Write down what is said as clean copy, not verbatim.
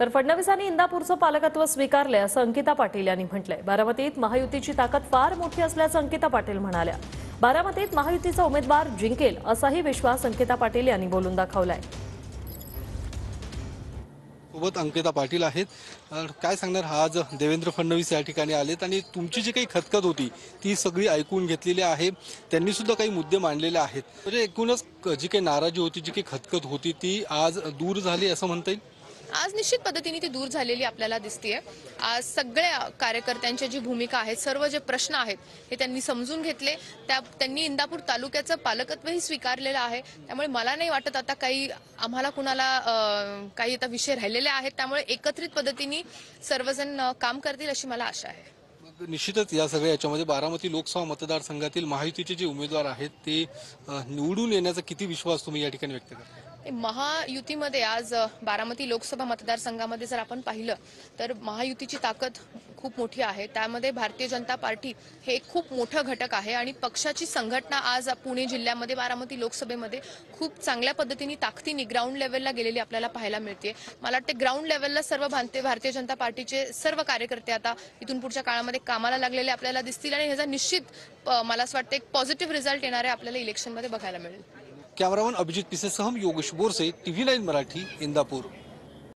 तर फडणवीसांनी इंदापूरचं पालकत्व स्वीकारले असं अंकिता पाटील यांनी म्हटलंय। बारामतीत महायुतीची ताकद फार मोठी असल्याचं अंकिता पाटील म्हणाल्या। बारामतीत महायुतीचा उमेदवार जिंकेल असाही विश्वास अंकिता पाटील यांनी बोलून दाखवलाय। सोबत अंकिता पाटील आहेत। काय सांगणार, आज देवेंद्र फडणवीस या ठिकाणी आलेत आणि तुमची जी काही खतखत होती ती सगळी ऐकून घेतलेली आहे। त्यांनी सुद्धा काही मुद्दे मांडलेले आहेत। म्हणजे एकूणच जी काही नाराजी होती, जी काही खतखत होती ती आज दूर झाली असं म्हणता येईल। आज निश्चित पद्धतीने ती दूर झालेली आपल्याला दिसतेय। आज सगळ्या कार्यकर्त्यांची जी भूमिका आहे, सर्व जे प्रश्न आहेत हे त्यांनी समजून घेतले। त्यांनी इंदापूर तालुक्याचं पालकत्वही स्वीकारलेलं आहे। त्यामुळे मला नाही वाटत आता काही आम्हाला कुणाला काही आता विषय राहिलेले आहेत। त्यामुळे एकत्रित पद्धतीने सर्वजण काम करतील अशी मला आशा आहे। निश्चितच या सगळ्या याच्यामध्ये बारामती लोकसभा मतदारसंघातील महायुतीचे जे उमेदवार आहेत ते निवडून येण्याचा किती विश्वास तुम्ही या ठिकाणी व्यक्त करता? महायुतीमध्ये आज बारामती लोकसभा मतदारसंघामध्ये जर आपण पाहिलं तर महायुतीची ताकद खूप मोठी आहे। त्यामध्ये भारतीय जनता पार्टी हे एक खूप मोठं घटक आहे आणि पक्षाची संघटना आज पुणे जिल्ह्यामध्ये बारामती लोकसभेमध्ये खूप चांगल्या पद्धतीने ताकदीने ग्राउंड लेवलला गेलेली आपल्याला पाहायला मिळते। मला वाटते ग्राउंड लेवलला सर्व भारतीय जनता पार्टीचे सर्व कार्यकर्ते आता इथून पुढच्या काळामध्ये कामाला लागलेले आपल्याला दिसतील आणि ह्याचा निश्चित मला असं वाटतं एक पॉझिटिव्ह रिझल्ट येणारे आपल्याला इलेक्शनमध्ये बघायला मिळेल। कॅमेरामन अभिजित पिसेसह योगेश बोरसे, TV9 मराठी, इंदापूर।